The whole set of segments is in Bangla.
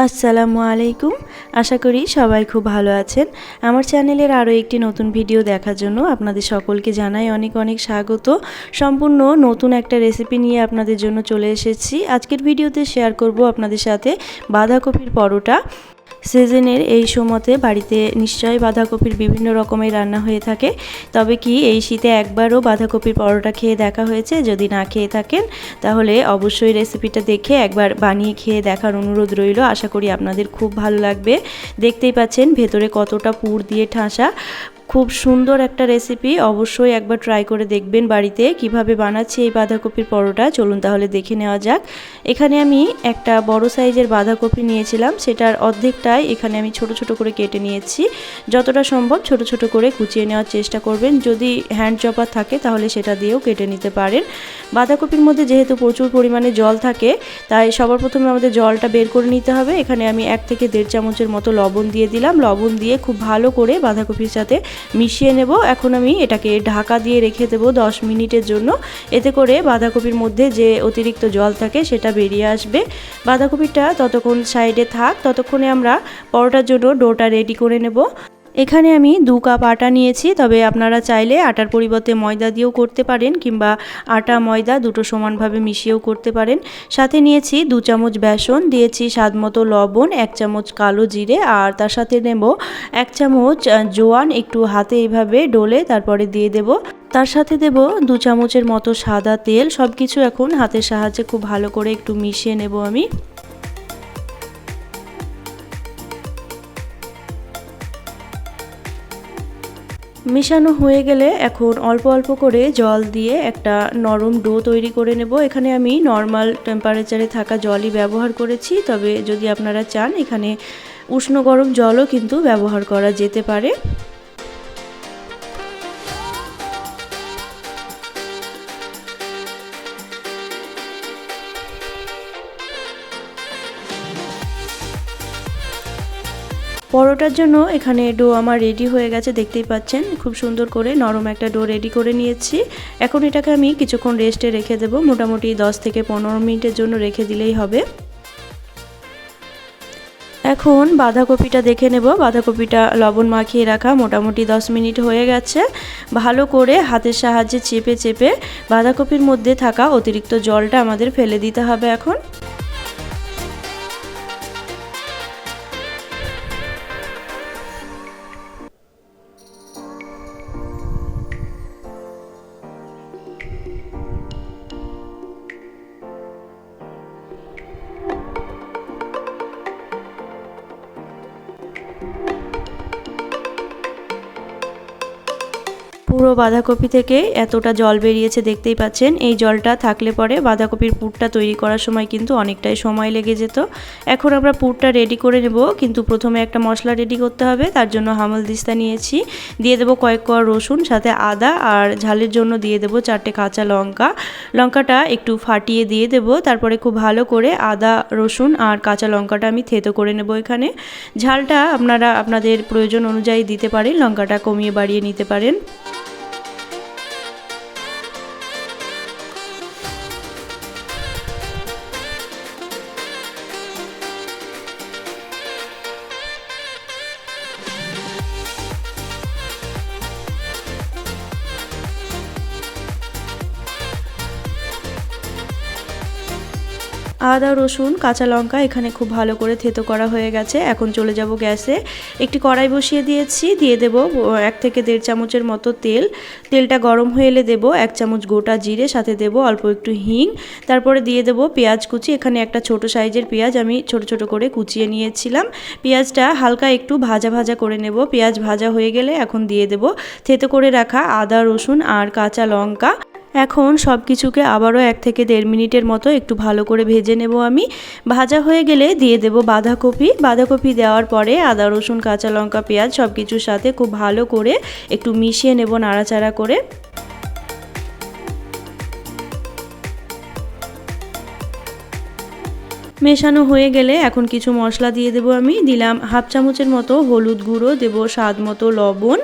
আসসালামু আলাইকুম। আশা করি সবাই খুব ভালো আছেন। আমার চ্যানেলের আরও একটি নতুন ভিডিও দেখার জন্য আপনাদের সকলকে জানাই অনেক অনেক স্বাগত। সম্পূর্ণ নতুন একটা রেসিপি নিয়ে আপনাদের জন্য চলে এসেছি। আজকের ভিডিওতে শেয়ার করব আপনাদের সাথে বাঁধাকপির পরোটা। সিজনের এই সময়তে বাড়িতে নিশ্চয়ই বাঁধাকপির বিভিন্ন রকমের রান্না হয়ে থাকে, তবে কি এই শীতে একবারও বাঁধাকপির পরোটা খেয়ে দেখা হয়েছে? যদি না খেয়ে থাকেন তাহলে অবশ্যই রেসিপিটা দেখে একবার বানিয়ে খেয়ে দেখার অনুরোধ রইল। আশা করি আপনাদের খুব ভালো লাগবে। দেখতেই পাচ্ছেন ভেতরে কতটা পুর দিয়ে ঠাসা, খুব সুন্দর একটা রেসিপি। অবশ্যই একবার ট্রাই করে দেখবেন বাড়িতে কিভাবে বানাচ্ছি এই বাঁধাকপির পরোটা। চলুন তাহলে দেখে নেওয়া যাক। এখানে আমি একটা বড় সাইজের বাঁধাকপি নিয়েছিলাম, সেটার অর্ধেকটাই এখানে আমি ছোট ছোট করে কেটে নিয়েছি। যতটা সম্ভব ছোট ছোট করে কুচিয়ে নেওয়ার চেষ্টা করবেন। যদি হ্যান্ড চপার থাকে তাহলে সেটা দিয়েও কেটে নিতে পারেন। বাঁধাকপির মধ্যে যেহেতু প্রচুর পরিমাণে জল থাকে, তাই সবার প্রথমে আমাদের জলটা বের করে নিতে হবে। এখানে আমি 1 থেকে 1.5 চামচের মতো লবণ দিয়ে দিলাম। লবণ দিয়ে খুব ভালো করে বাঁধাকপির সাথে মিশিয়ে নেব। এখন আমি এটাকে ঢাকা দিয়ে রেখে দেব 10 মিনিটের জন্য। এতে করে বাঁধাকপির মধ্যে যে অতিরিক্ত জল থাকে সেটা বেরিয়ে আসবে। বাঁধাকপিটা ততক্ষণ সাইডে থাক, ততক্ষণে আমরা পরোটার জন্য ডোটা রেডি করে নেব। এখানে আমি 2 কাপ আটা নিয়েছি, তবে আপনারা চাইলে আটার পরিবর্তে ময়দা দিয়েও করতে পারেন, কিংবা আটা ময়দা দুটো সমানভাবে মিশিয়েও করতে পারেন। সাথে নিয়েছি 2 চামচ বেসন, দিয়েছি স্বাদমতো লবণ, 1 চামচ কালো জিরে, আর তার সাথে নেব 1 চামচ জোয়ান। একটু হাতে এইভাবে ডলে তারপরে দিয়ে দেব। তার সাথে দেব 2 চামচের মতো সাদা তেল। সব কিছু এখন হাতের সাহায্যে খুব ভালো করে একটু মিশিয়ে নেব আমি। মেশানো হয়ে গেলে এখন অল্প অল্প করে জল দিয়ে একটা নরম ডো তৈরি করে নেব। এখানে আমি নর্মাল টেম্পারেচারে থাকা জলই ব্যবহার করেছি, তবে যদি আপনারা চান এখানে উষ্ণ গরম জলও কিন্তু ব্যবহার করা যেতে পারে। পরোটার জন্য এখানে ডো আমার রেডি হয়ে গেছে, দেখতেই পাচ্ছেন খুব সুন্দর করে নরম একটা ডো রেডি করে নিয়েছি। এখন এটাকে আমি কিছুক্ষণ রেস্টে রেখে দেব। মোটামুটি 10 থেকে 15 মিনিটের জন্য রেখে দিলেই হবে। এখন বাঁধাকপিটা দেখে নেব। বাঁধাকপিটা লবণ মাখিয়ে রাখা মোটামুটি 10 মিনিট হয়ে গেছে। ভালো করে হাতের সাহায্যে চেপে চেপে বাঁধাকপির মধ্যে থাকা অতিরিক্ত জলটা আমাদের ফেলে দিতে হবে এখন। পুরো বাঁধাকপি থেকে এতটা জল বেরিয়েছে, দেখতেই পাচ্ছেন। এই জলটা থাকলে পরে বাঁধাকপির পুরটা তৈরি করার সময় কিন্তু অনেকটাই সময় লেগে যেত। এখন আমরা পুরটা রেডি করে নেব, কিন্তু প্রথমে একটা মশলা রেডি করতে হবে। তার জন্য হামালদিস্তা নিয়েছি, দিয়ে দেবো কয়েক কোয়া রসুন, সাথে আদা, আর ঝালের জন্য দিয়ে দেবো 4টে কাঁচা লঙ্কা। লঙ্কাটা একটু ফাটিয়ে দিয়ে দেব। তারপরে খুব ভালো করে আদা, রসুন আর কাঁচা লঙ্কাটা আমি থেতো করে নেব। এখানে ঝালটা আপনারা আপনাদের প্রয়োজন অনুযায়ী দিতে পারেন, লঙ্কাটা কমিয়ে বাড়িয়ে নিতে পারেন। আদা, রসুন, কাঁচা লঙ্কা এখানে খুব ভালো করে থেতো করা হয়ে গেছে। এখন চলে যাব গ্যাসে। একটি কড়াই বসিয়ে দিয়েছি, দিয়ে দেব 1 থেকে 1.5 চামচের মতো তেল। তেলটা গরম হয়ে এলে দেব 1 চামচ গোটা জিরে, সাথে দেব অল্প একটু হিং। তারপরে দিয়ে দেব পেঁয়াজ কুচি। এখানে একটা ছোট সাইজের পেঁয়াজ আমি ছোট ছোট করে কুচিয়ে নিয়েছিলাম। পেঁয়াজটা হালকা একটু ভাজা ভাজা করে নেব। পেঁয়াজ ভাজা হয়ে গেলে এখন দিয়ে দেব থেতো করে রাখা আদা, রসুন আর কাঁচা লঙ্কা। এখন সব কিছুকে আবারও 1 থেকে 1.5 মিনিটের মতো একটু ভালো করে ভেজে নেব আমি। ভাজা হয়ে গেলে দিয়ে দেব বাঁধাকপি। বাঁধাকপি দেওয়ার পরে আদা, রসুন, কাঁচা লঙ্কা, পেঁয়াজ সব কিছুর সাথে খুব ভালো করে একটু মিশিয়ে নেব নাড়াচাড়া করে। মেশানো হয়ে গেলে এখন কিছু মশলা দিয়ে দেব আমি। দিলাম 1/2 চামচের মতো হলুদ গুঁড়ো, দেব স্বাদ মতো লবণ,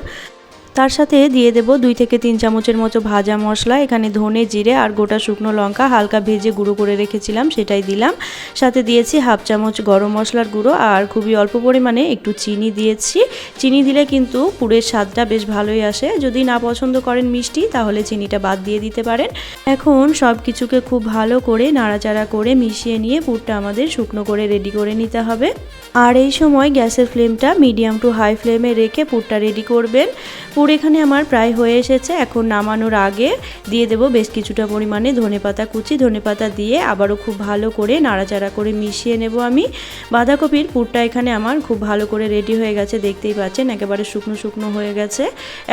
তার সাথে দিয়ে দেব 2 থেকে 3 চামচের মতো ভাজা মশলা। এখানে ধনে, জিরে আর গোটা শুকনো লঙ্কা হালকা ভেজে গুঁড়ো করে রেখেছিলাম, সেটাই দিলাম। সাথে দিয়েছি হাফ চামচ গরম মশলার গুঁড়ো আর খুবই অল্প পরিমাণে একটু চিনি দিয়েছি। চিনি দিলে কিন্তু পুরের স্বাদটা বেশ ভালোই আসে। যদি না পছন্দ করেন মিষ্টি তাহলে চিনিটা বাদ দিয়ে দিতে পারেন। এখন সব কিছুকে খুব ভালো করে নাড়াচাড়া করে মিশিয়ে নিয়ে পুরটা আমাদের শুকনো করে রেডি করে নিতে হবে। আর এই সময় গ্যাসের ফ্লেমটা মিডিয়াম টু হাই ফ্লেমে রেখে পুরটা রেডি করবেন। পুর এখানে আমার প্রায় হয়ে এসেছে। এখন নামানোর আগে দিয়ে দেব বেশ কিছুটা পরিমাণে ধনেপাতা কুচি। ধনেপাতা দিয়ে আবারও খুব ভালো করে নাড়াচাড়া করে মিশিয়ে নেব আমি। বাঁধাকপির পুরটা এখানে আমার খুব ভালো করে রেডি হয়ে গেছে, দেখতেই পাচ্ছেন একেবারে শুকনো শুকনো হয়ে গেছে।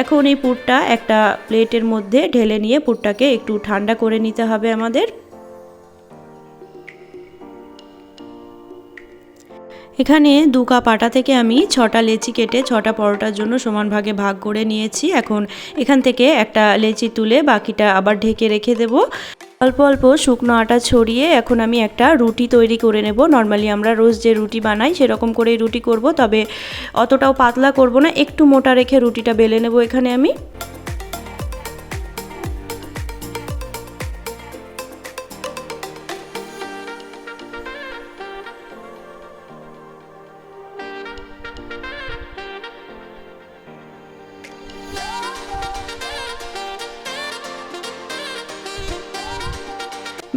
এখন এই পুরটা একটা প্লেটের মধ্যে ঢেলে নিয়ে পুরটাকে একটু ঠান্ডা করে নিতে হবে আমাদের। এখানে 2 কাপ আটা থেকে আমি 6টা লেচি কেটে 6টা পরোটার জন্য সমান ভাগে ভাগ করে নিয়েছি। এখন এখান থেকে একটা লেচি তুলে বাকিটা আবার ঢেকে রেখে দেব। অল্প অল্প শুকনো আটা ছড়িয়ে এখন আমি একটা রুটি তৈরি করে নেব। নর্মালি আমরা রোজ যে রুটি বানাই সেরকম করেই রুটি করব, তবে অতটাও পাতলা করব না, একটু মোটা রেখে রুটিটা বেলে নেব এখানে আমি।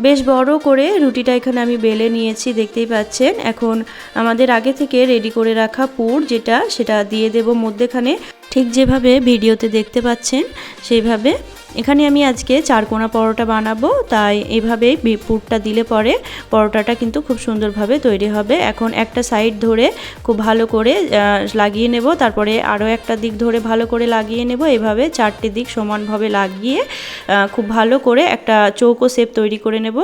বেশ বড় করে রুটিটা এখানে আমি বেলে নিয়েছি, দেখতেই পাচ্ছেন। এখন আমাদের আগে থেকে রেডি করে রাখা পুর সেটা দিয়ে দেব মধ্যেখানে, ঠিক যেভাবে ভিডিওতে দেখতে পাচ্ছেন সেইভাবে। এখানে আমি আজকে 4 কোনা পরোটা বানাবো, তাই এইভাবে পুরটা দিলে পরে পরোটাটা কিন্তু খুব সুন্দরভাবে তৈরি হবে। এখন একটা সাইড ধরে খুব ভালো করে লাগিয়ে নেব, তারপরে আরও একটা দিক ধরে ভালো করে লাগিয়ে নেব। এভাবে 4টে দিক সমানভাবে লাগিয়ে খুব ভালো করে একটা চৌকো শেপ তৈরি করে নেব।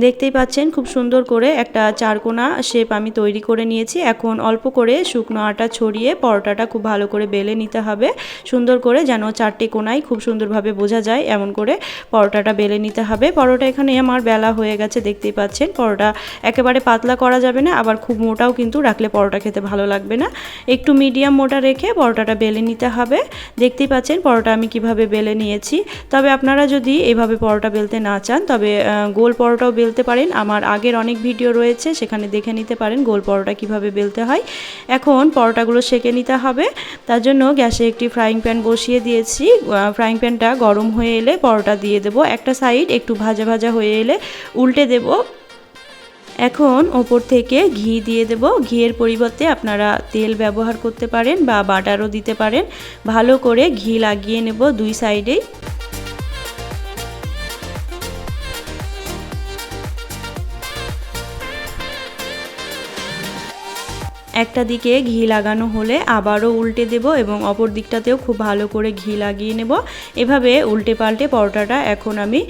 দেখতেই পাচ্ছেন খুব সুন্দর করে একটা 4 কোনা শেপ আমি তৈরি করে নিয়েছি। এখন অল্প করে শুকনো আটা ছড়িয়ে পরোটাটা খুব ভালো করে বেলে নিতে হবে, সুন্দর করে যেন 4টে কোনায় খুব সুন্দরভাবে বোঝা যায় এমন করে পরোটাটা বেলে নিতে হবে। পরোটা এখানে আমার বেলা হয়ে গেছে, দেখতেই পাচ্ছেন। পরোটা একেবারে পাতলা করা যাবে না, আবার খুব মোটাও কিন্তু রাখলে পরোটা খেতে ভালো লাগবে না। একটু মিডিয়াম মোটা রেখে পরোটাটা বেলে নিতে হবে। দেখতেই পাচ্ছেন পরোটা আমি কিভাবে বেলে নিয়েছি। তবে আপনারা যদি এইভাবে পরোটা বেলতে না চান তবে গোল পরোটাও বেলতে পারেন। আমার আগের অনেক ভিডিও রয়েছে, সেখানে দেখে নিতে পারেন গোল পরোটা কিভাবে বেলতে হয়। এখন পরোটাগুলো সেঁকে নিতে হবে, তার জন্য গ্যাসে একটি ফ্রাইং প্যান বসিয়ে দিয়েছি। ফ্রাইং প্যানটা গরম হয়ে এলে পরোটা দিয়ে দেব। একটা সাইড একটু ভাজা ভাজা হয়ে এলে উল্টে দেব। এখন ওপর থেকে ঘি দিয়ে দেব। ঘিয়ের পরিবর্তে আপনারা তেল ব্যবহার করতে পারেন বা বাটারও দিতে পারেন। ভালো করে ঘি লাগিয়ে নেব 2 সাইডেই। একটা দিকে ঘি লাগানো হলে আবারও উল্টে দেব এবং অপর দিকটাতেও খুব ভালো করে ঘি লাগিয়ে নেব। এভাবে উল্টে পাল্টে পরোটাটা এখন আমি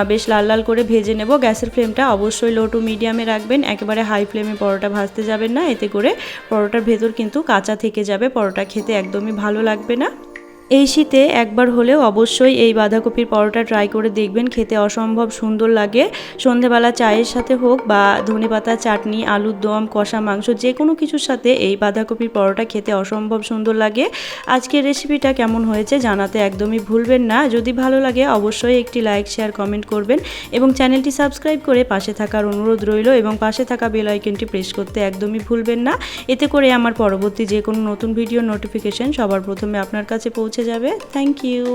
বেশ লাল লাল করে ভেজে নেব। গ্যাসের ফ্লেমটা অবশ্যই লো টু মিডিয়ামে রাখবেন, একেবারে হাই ফ্লেমে পরোটা ভাজতে যাবেন না, এতে করে পরোটার ভেতর কিন্তু কাঁচা থেকে যাবে, পরোটা খেতে একদমই ভালো লাগবে না। এই শীতে একবার হলেও অবশ্যই এই বাঁধাকপির পরোটা ট্রাই করে দেখবেন, খেতে অসম্ভব সুন্দর লাগে। সন্ধেবেলা চায়ের সাথে হোক বা ধনেপাতা চাটনি, আলুর দম, কষা মাংস, যে কোনো কিছুর সাথে এই বাঁধাকপির পরোটা খেতে অসম্ভব সুন্দর লাগে। আজকের রেসিপিটা কেমন হয়েছে জানাতে একদমই ভুলবেন না। যদি ভালো লাগে অবশ্যই একটি লাইক, শেয়ার, কমেন্ট করবেন এবং চ্যানেলটি সাবস্ক্রাইব করে পাশে থাকার অনুরোধ রইল এবং পাশে থাকা বেল আইকনটি প্রেস করতে একদমই ভুলবেন না। এতে করে আমার পরবর্তী যে কোনো নতুন ভিডিও নোটিফিকেশন সবার প্রথমে আপনার কাছে পৌঁছে যাবে। Thank you.